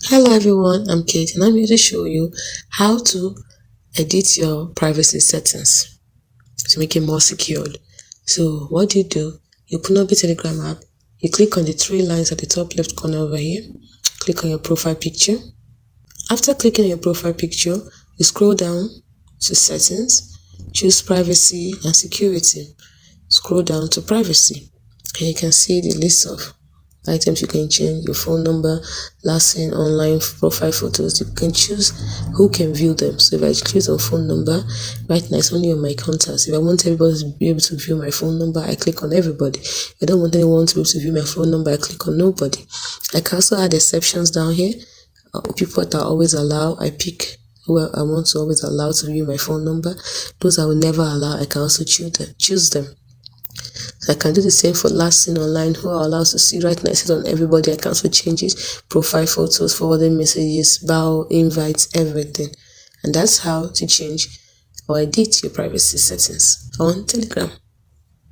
Hello everyone, I'm Kate and I'm here to show you how to edit your privacy settings to make it more secured. So what do? You open up the Telegram app, you click on the three lines at the top left corner over here, click on your profile picture. After clicking on your profile picture, you scroll down to settings, choose privacy and security. Scroll down to privacy and you can see the list of items you can change: your phone number, last seen online profile photos. You can choose who can view them. So if I choose a phone number, right now it's only on my contacts. If I want everybody to be able to view my phone number, I click on everybody. If I don't want anyone to be able to view my phone number, I click on nobody. I can also add exceptions down here. People that I always allow, I pick who I want to always allow to view my phone number. Those I will never allow, I can also choose them. So I can do the same for last seen online, who are allowed to see. Right now, I see it on everybody. I can also change it: profile photos, forwarding messages, bio, invites, everything. And that's how to change or edit your privacy settings on Telegram.